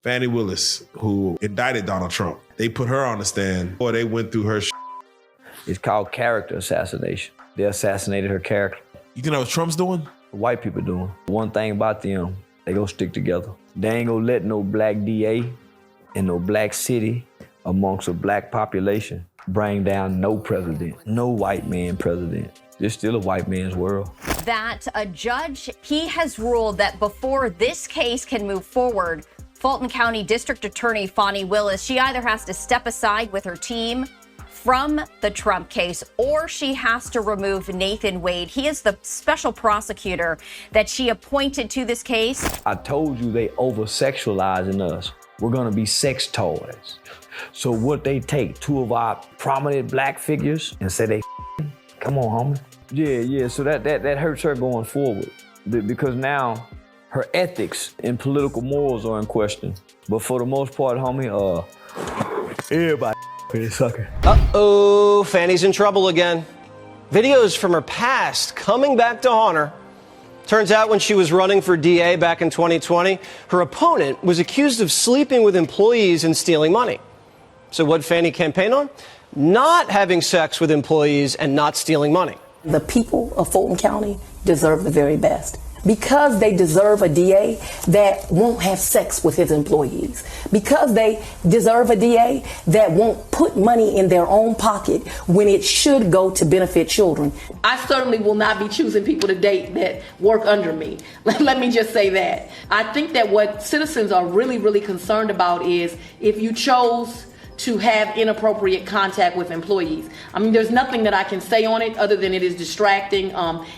Fani Willis, who indicted Donald Trump. They put her on the stand, or they went through her. It's called character assassination. They assassinated her character. You think that was Trump's doing? The white people doing. One thing about them, they gonna stick together. They ain't gonna let no black DA in no black city amongst a black population bring down no president, no white man president. It's still a white man's world. That a judge, he has ruled that before this case can move forward, Fulton County District Attorney Fani Willis, she either has to step aside with her team from the Trump case, or she has to remove Nathan Wade. He is the special prosecutor that she appointed to this case. I told you they over-sexualizing us. We're gonna be sex toys. So what they take, two of our prominent black figures and say they come on, homie. Yeah, so that hurts her going forward because now her ethics and political morals are in question. But for the most part, homie, everybody pretty sucker. Uh-oh, Fanny's in trouble again. Videos from her past coming back to haunt her. Turns out when she was running for DA back in 2020, her opponent was accused of sleeping with employees and stealing money. So what'd Fani campaign on? Not having sex with employees and not stealing money. The people of Fulton County deserve the very best. Because they deserve a DA that won't have sex with his employees. Because they deserve a DA that won't put money in their own pocket when it should go to benefit children. I certainly will not be choosing people to date that work under me. Let me just say that. I think that what citizens are really, really concerned about is if you chose to have inappropriate contact with employees. I mean, there's nothing that I can say on it other than it is distracting.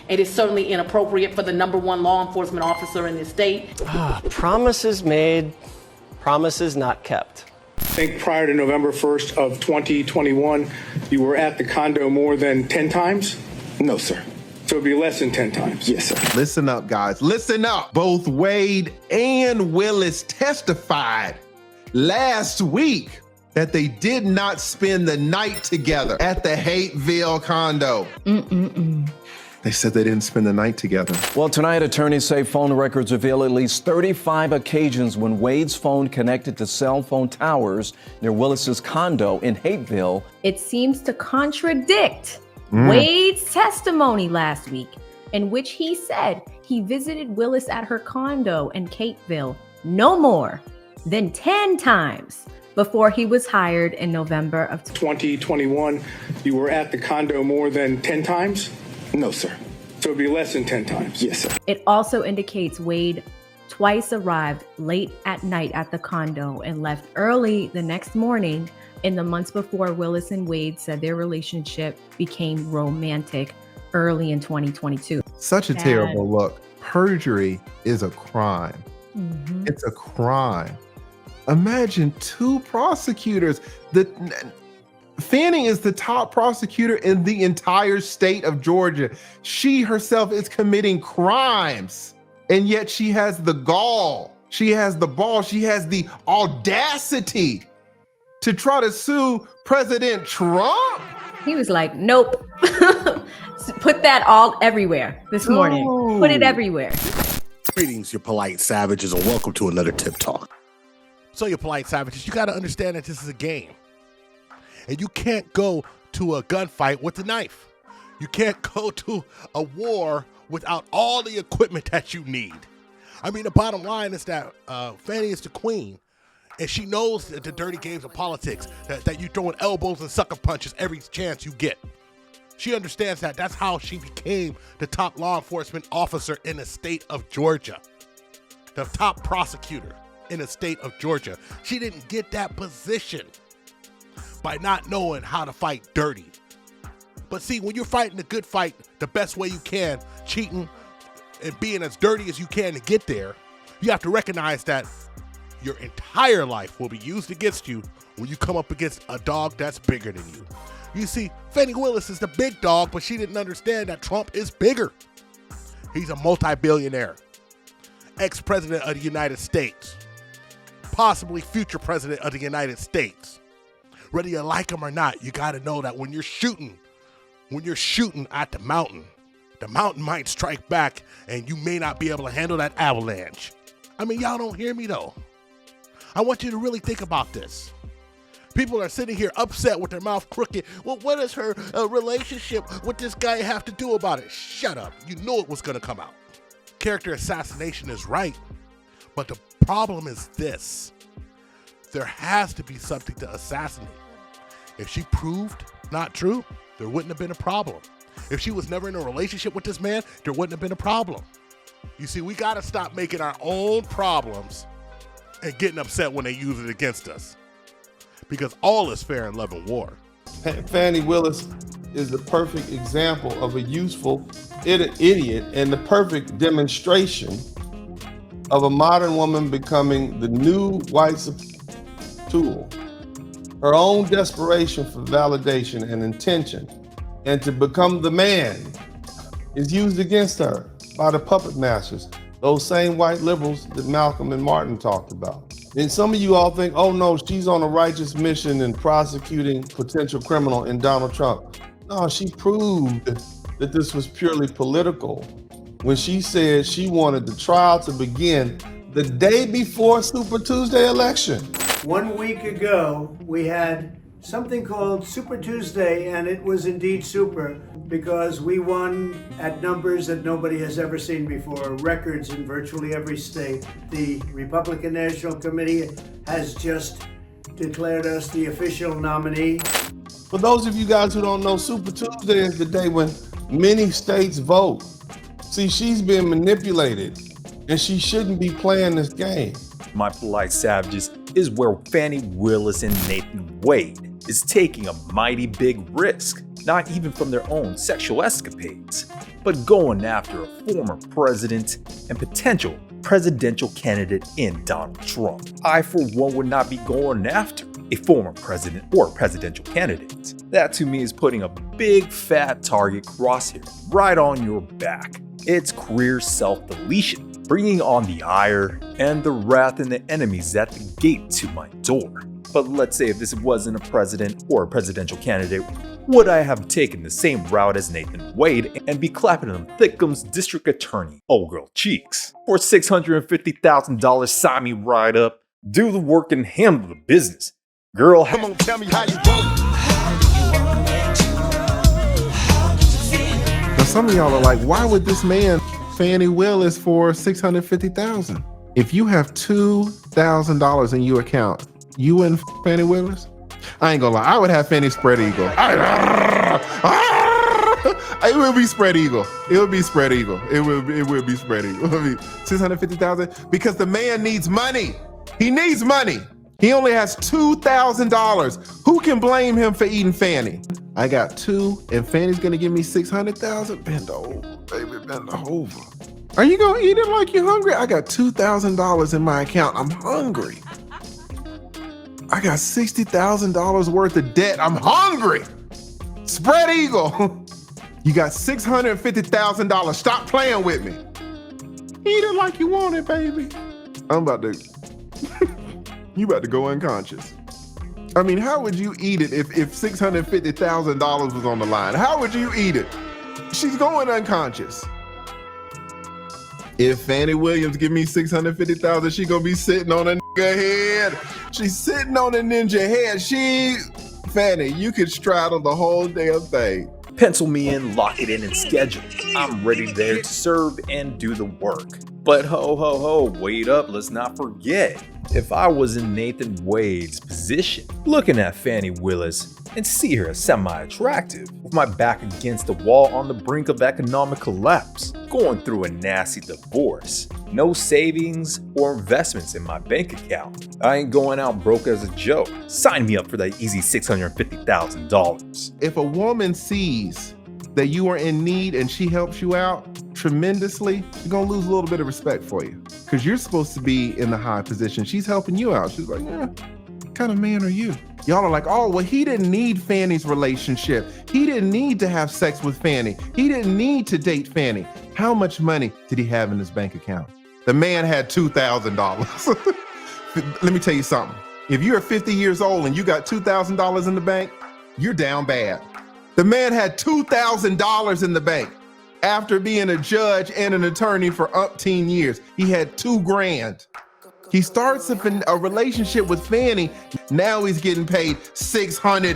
It is certainly inappropriate for the #1 law enforcement officer in this state. Promises made, promises not kept. I think prior to November 1st of 2021, you were at the condo more than 10 times? No, sir. So it'd be less than 10 times? Yes, sir. Listen up, guys. Listen up. Both Wade and Willis testified last week that they did not spend the night together at the Hateville condo. They said they didn't spend the night together. Well, tonight, attorneys say phone records reveal at least 35 occasions when Wade's phone connected to cell phone towers near Willis's condo in Hateville. It seems to contradict Wade's testimony last week, in which he said he visited Willis at her condo in Hateville no more than 10 times before he was hired in November of 2021. You were at the condo more than 10 times? No, sir. So it'd be less than 10 times? Yes, sir. It also indicates Wade twice arrived late at night at the condo and left early the next morning in the months before Willis and Wade said their relationship became romantic early in 2022. Such a terrible look. Perjury is a crime. It's a crime. Imagine two prosecutors. Fani is the top prosecutor in the entire state of Georgia. She herself is committing crimes, and yet she has the gall, she has the ball, she has the audacity to try to sue President Trump. He was like, nope. Put that all everywhere this morning. Put it everywhere. Greetings, you polite savages, and welcome to another Tip Talk. So, you polite savages, you got to understand that this is a game. And you can't go to a gunfight with a knife. You can't go to a war without all the equipment that you need. I mean, the bottom line is that Fani is the queen. And she knows the dirty games of politics, that you throwing elbows and sucker punches every chance you get. She understands that. That's how she became the top law enforcement officer in the state of Georgia. The top prosecutor in the state of Georgia. She didn't get that position by not knowing how to fight dirty. But see, when you're fighting a good fight the best way you can, cheating and being as dirty as you can to get there, you have to recognize that your entire life will be used against you when you come up against a dog that's bigger than you. You see, Fani Willis is the big dog, but she didn't understand that Trump is bigger. He's a multi-billionaire, ex-president of the United States, possibly future president of the United States. Whether you like him or not, you got to know that when you're shooting at the mountain might strike back and you may not be able to handle that avalanche. I mean, y'all don't hear me though. I want you to really think about this. People are sitting here upset with their mouth crooked. Well, what does her relationship with this guy have to do about it? Shut up. You knew it was going to come out. Character assassination is right, but the problem is this. There has to be something to assassinate. If she proved not true, there wouldn't have been a problem. If she was never in a relationship with this man, there wouldn't have been a problem. You see, we got to stop making our own problems and getting upset when they use it against us. Because all is fair in love and war. Fani Willis is the perfect example of a useful idiot and the perfect demonstration of a modern woman becoming the new white tool. Her own desperation for validation and intention and to become the man is used against her by the puppet masters, those same white liberals that Malcolm and Martin talked about. And some of you all think, oh no, she's on a righteous mission in prosecuting potential criminal in Donald Trump. No, she proved that this was purely political when she said she wanted the trial to begin the day before Super Tuesday election. 1 week ago, we had something called Super Tuesday, and it was indeed super because we won at numbers that nobody has ever seen before, records in virtually every state. The Republican National Committee has just declared us the official nominee. For those of you guys who don't know, Super Tuesday is the day when many states vote. See, she's been manipulated, and she shouldn't be playing this game. My polite savages is where Fani Willis and Nathan Wade is taking a mighty big risk, not even from their own sexual escapades, but going after a former president and potential presidential candidate in Donald Trump. I, for one, would not be going after a former president or presidential candidate. That to me is putting a big fat target crosshair right on your back. It's career self-deletion, bringing on the ire and the wrath and the enemies at the gate to my door. But let's say if this wasn't a president or a presidential candidate, would I have taken the same route as Nathan Wade and be clapping on Thickham's district attorney, old girl cheeks? For $650,000, sign me right up, do the work and handle the business. Girl, come on, tell me how you want. Now some of y'all are like, why would this man Fani Willis for $650,000? If you have $2,000 in your account, you wouldn't Fani Willis? I ain't gonna lie, I would have Fani spread eagle. It would be spread eagle. It would be spread eagle. It would be spread eagle. It would be $650,000 because the man needs money. He needs money. He only has $2,000. Who can blame him for eating Fani? I got two, and Fanny's gonna give me $600,000. Bend over, baby, bend over. Are you gonna eat it like you're hungry? I got $2,000 in my account. I'm hungry. I got $60,000 worth of debt. I'm hungry. Spread eagle. You got $650,000. Stop playing with me. Eat it like you want it, baby. I'm about to. You about to go unconscious. I mean, how would you eat it if $650,000 was on the line? How would you eat it? She's going unconscious. If Fani Williams give me $650,000, she gonna be sitting on a nigga head. She's sitting on a ninja head. Fani, you could straddle the whole damn thing. Pencil me in, lock it in, and schedule. I'm ready there to serve and do the work. But ho, wait up, let's not forget. If I was in Nathan Wade's position, looking at Fani Willis and see her as semi-attractive, with my back against the wall on the brink of economic collapse, going through a nasty divorce, no savings or investments in my bank account. I ain't going out broke as a joke. Sign me up for that easy $650,000. If a woman sees that you are in need and she helps you out tremendously, she's gonna lose a little bit of respect for you because you're supposed to be in the high position. She's helping you out. She's like, yeah, what kind of man are you? Y'all are like, oh, well, he didn't need Fanny's relationship. He didn't need to have sex with Fani. He didn't need to date Fani. How much money did he have in his bank account? The man had $2,000. Let me tell you something. If you're 50 years old and you got $2,000 in the bank, you're down bad. The man had $2,000 in the bank. After being a judge and an attorney for umpteen years, he had $2,000. He starts a relationship with Fani. Now he's getting paid $650,000.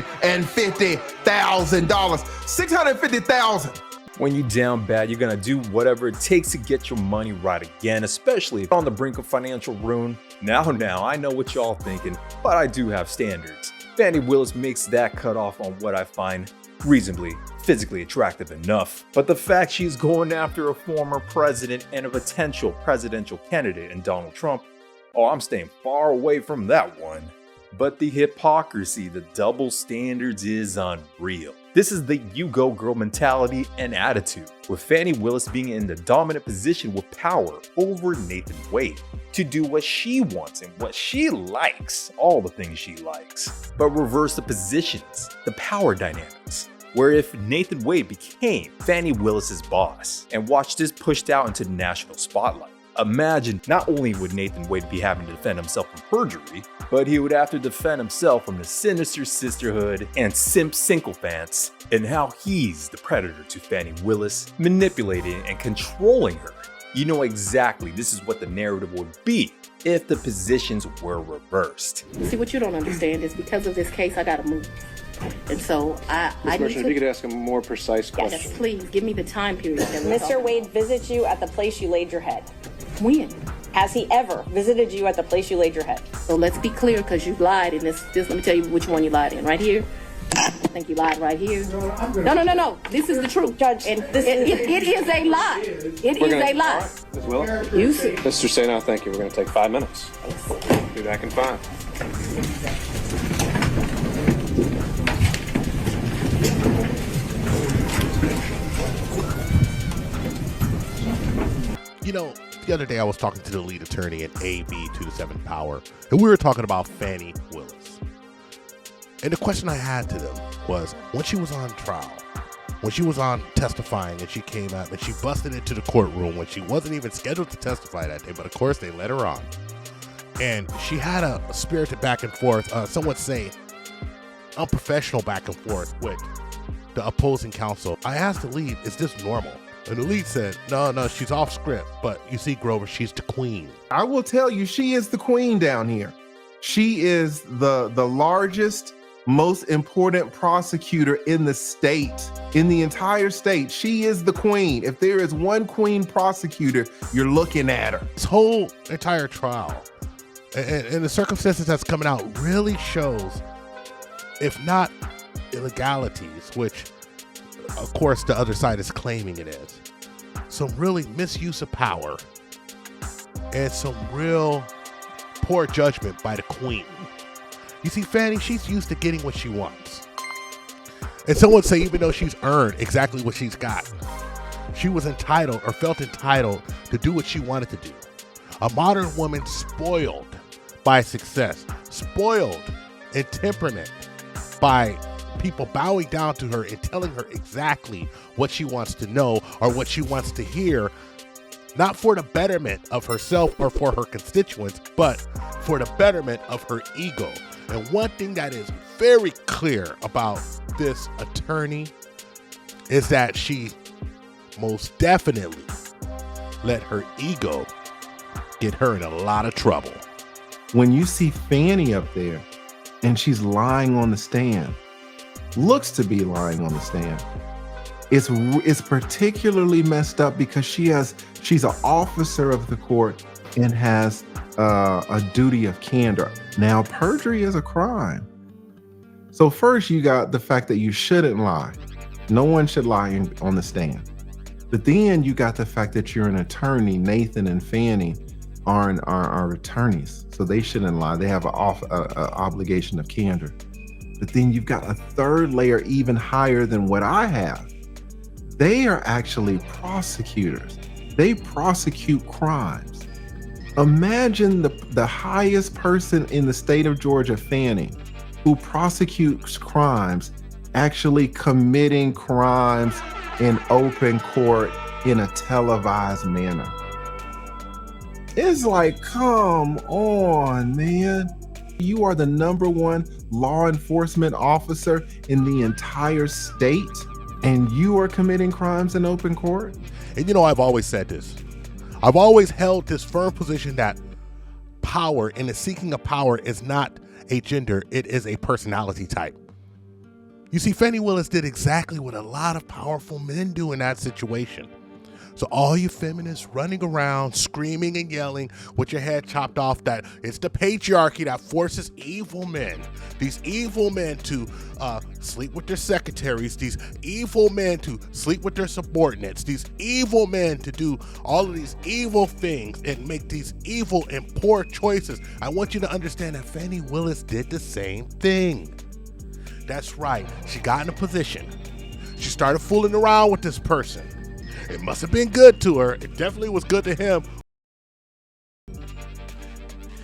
$650,000. When you down bad, you're gonna do whatever it takes to get your money right again, especially if on the brink of financial ruin. Now, I know what y'all thinking, but I do have standards. Fani Willis makes that cutoff on what I find reasonably physically attractive enough. But the fact she's going after a former president and a potential presidential candidate in Donald Trump, oh, I'm staying far away from that one. But the hypocrisy, the double standards is unreal. This is the you go girl mentality and attitude, with Fani Willis being in the dominant position with power over Nathan Wade to do what she wants and what she likes, all the things she likes. But reverse the positions, the power dynamics, where if Nathan Wade became Fani Willis's boss and watch this pushed out into the national spotlight, imagine not only would Nathan Wade be having to defend himself from perjury, but he would have to defend himself from the sinister sisterhood and simp sycophants, and how he's the predator to Fani Willis, manipulating and controlling her. You know exactly this is what the narrative would be if the positions were reversed. See, what you don't understand is because of this case, I gotta move. And so I need to... if you could ask a more precise question. Yes, please, give me the time period. Mr. Wade visits you at the place you laid your head. When? Has he ever visited you at the place you laid your head? So let's be clear, because you lied in this. Let me tell you which one you lied in. Right here. I think you lied right here. No. This is the truth, Judge. And it is a lie. It is a lie. Ms. Willis? You see. Mr. Sano, thank you. We're going to take 5 minutes. Be back in 5. You know, the other day I was talking to the lead attorney at AB to the 7th Power, and we were talking about Fani Willis. And the question I had to them was, when she was on trial, when she was on testifying and she came out and she busted into the courtroom when she wasn't even scheduled to testify that day, but of course they let her on. And she had a spirited back and forth, some would say unprofessional back and forth with the opposing counsel. I asked the lead, is this normal? And the lead said, no, she's off script. But you see, Grover, she's the queen. I will tell you, she is the queen down here. She is the largest, most important prosecutor in the state, in the entire state. She is the queen. If there is one queen prosecutor, you're looking at her. This whole entire trial and the circumstances that's coming out really shows, if not illegalities, which of course the other side is claiming it is, some really misuse of power and some real poor judgment by the queen. You see, Fani, she's used to getting what she wants. And some would say, even though she's earned exactly what she's got, she was entitled or felt entitled to do what she wanted to do. A modern woman spoiled by success, spoiled in temperament by people bowing down to her and telling her exactly what she wants to know or what she wants to hear, not for the betterment of herself or for her constituents, but for the betterment of her ego. And one thing that is very clear about this attorney is that she most definitely let her ego get her in a lot of trouble. When you see Fani up there and she's lying on the stand, looks to be lying on the stand, it's particularly messed up because she's an officer of the court and has a duty of candor. Now, perjury is a crime. So first you got the fact that you shouldn't lie. No one should lie on the stand. But then you got the fact that you're an attorney. Nathan and Fani are attorneys, so they shouldn't lie. They have an obligation of candor. But then you've got a third layer even higher than what I have. They are actually prosecutors. They prosecute crimes. Imagine the highest person in the state of Georgia, Fani, who prosecutes crimes, actually committing crimes in open court in a televised manner. It's like, come on, man. You are the #1 law enforcement officer in the entire state, and you are committing crimes in open court? And you know, I've always said this. I've always held this firm position that power and the seeking of power is not a gender, it is a personality type. You see, Fani Willis did exactly what a lot of powerful men do in that situation. So all you feminists running around screaming and yelling with your head chopped off that it's the patriarchy that forces evil men, these evil men to sleep with their secretaries, these evil men to sleep with their subordinates, these evil men to do all of these evil things and make these evil and poor choices. I want you to understand that Fani Willis did the same thing. That's right. She got in a position. She started fooling around with this person. It must have been good to her. It definitely was good to him.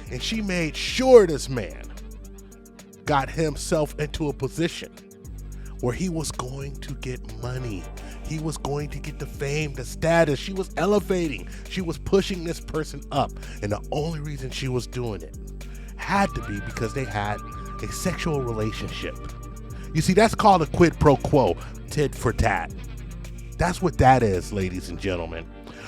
And she made sure this man got himself into a position where he was going to get money. He was going to get the fame, the status. She was elevating. She was pushing this person up. And the only reason she was doing it had to be because they had a sexual relationship. You see, that's called a quid pro quo, tit for tat. That's what that is, ladies and gentlemen.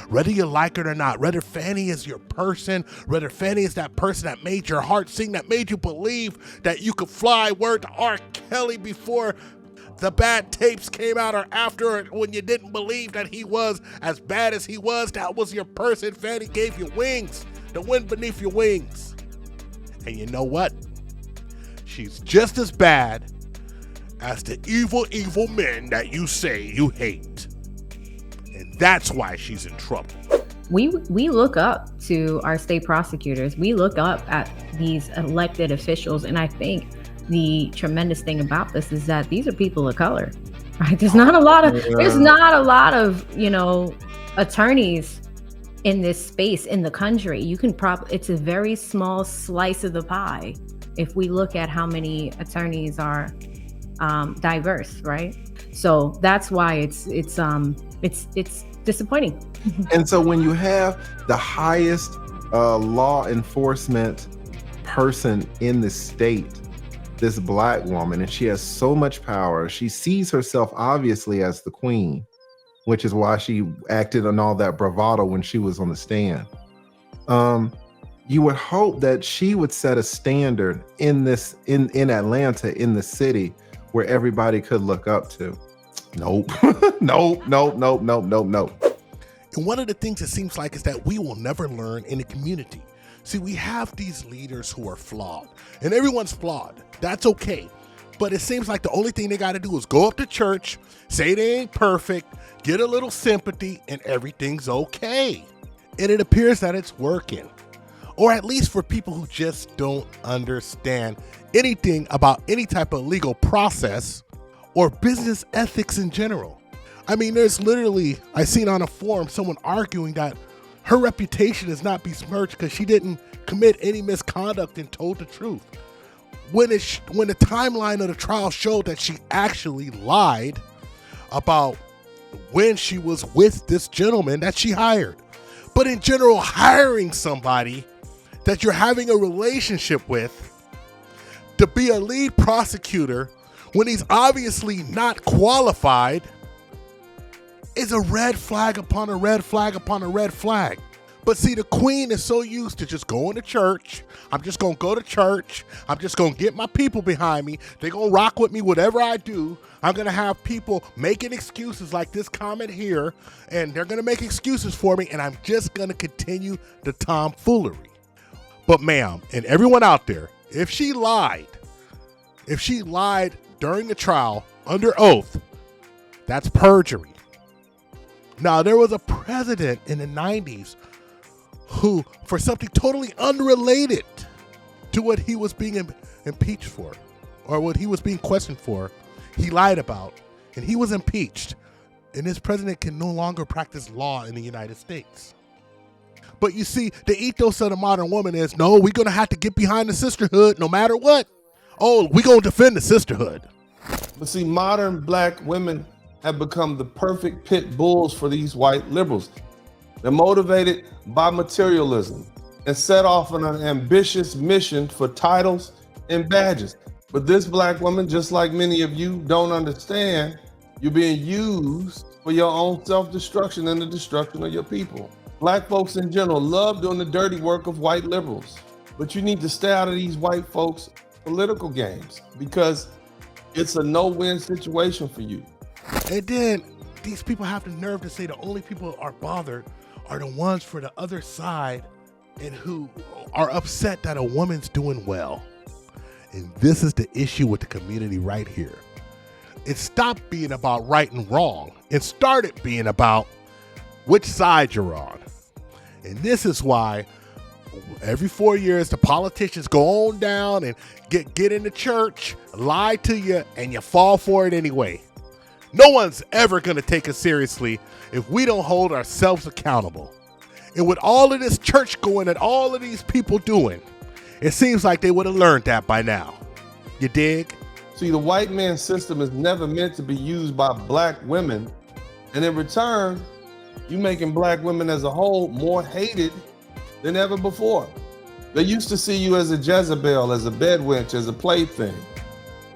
Whether you like it or not, whether Fani is your person, whether Fani is that person that made your heart sing, that made you believe that you could fly, word to R. Kelly before the bad tapes came out or after, when you didn't believe that he was as bad as he was, that was your person. Fani gave you wings, the wind beneath your wings. And you know what? She's just as bad as the evil, evil men that you say you hate. And that's why she's in trouble. We look up to our state prosecutors. We look up at these elected officials. And I think the tremendous thing about this is that these are people of color, right? There's not a lot of, you know, attorneys in this space in the country. You can it's a very small slice of the pie if we look at how many attorneys are diverse, right? So that's why it's disappointing. And so when you have the highest law enforcement person in the state, this Black woman, and she has so much power, she sees herself obviously as the queen, which is why she acted on all that bravado when she was on the stand. You would hope that she would set a standard in Atlanta, in the city, where everybody could look up to. Nope. Nope. And one of the things it seems like is that we will never learn in the community. See, we have these leaders who are flawed, and everyone's flawed. That's okay. But it seems like the only thing they got to do is go up to church, say they ain't perfect, get a little sympathy, and everything's okay. And it appears that it's working. Or at least for people who just don't understand anything about any type of legal process or business ethics in general. I mean, there's literally, I seen on a forum someone arguing that her reputation is not besmirched because she didn't commit any misconduct and told the truth. When the timeline of the trial showed that she actually lied about when she was with this gentleman that she hired. But in general, hiring somebody that you're having a relationship with to be a lead prosecutor when he's obviously not qualified is a red flag upon a red flag upon a red flag. But see, the queen is so used to just going to church. I'm just going to go to church. I'm just going to get my people behind me. They're going to rock with me whatever I do. I'm going to have people making excuses like this comment here, and they're going to make excuses for me, and I'm just going to continue the tomfoolery. But ma'am, and everyone out there, if she lied during the trial under oath, that's perjury. Now, there was a president in the 90s who, for something totally unrelated to what he was being impeached for, or what he was being questioned for, he lied about, and he was impeached. And this president can no longer practice law in the United States. But you see, the ethos of the modern woman is, no, we're going to have to get behind the sisterhood no matter what. Oh, we're going to defend the sisterhood. But see, modern Black women have become the perfect pit bulls for these white liberals. They're motivated by materialism and set off on an ambitious mission for titles and badges. But this Black woman, just like many of you, don't understand you're being used for your own self-destruction and the destruction of your people. Black folks in general love doing the dirty work of white liberals. But you need to stay out of these white folks' political games because it's a no-win situation for you. And then these people have the nerve to say the only people are bothered are the ones for the other side and who are upset that a woman's doing well. And this is the issue with the community right here. It stopped being about right and wrong and started being about which side you're on. And this is why every 4 years the politicians go on down and get in the church, lie to you, and you fall for it anyway. No one's ever going to take us seriously if we don't hold ourselves accountable. And with all of this church going and all of these people doing, it seems like they would have learned that by now. You dig? See, the white man system is never meant to be used by black women. And in return, you making black women as a whole more hated than ever before. They used to see you as a Jezebel, as a bedwench, as a plaything.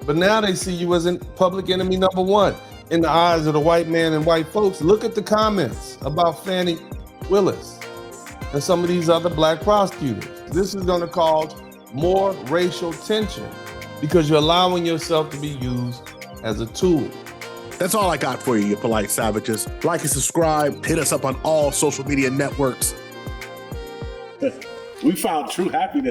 But now they see you as a public enemy number one in the eyes of the white man and white folks. Look at the comments about Fani Willis and some of these other black prosecutors. This is going to cause more racial tension because you're allowing yourself to be used as a tool. That's all I got for you, you polite savages. Like and subscribe. Hit us up on all social media networks. We found true happiness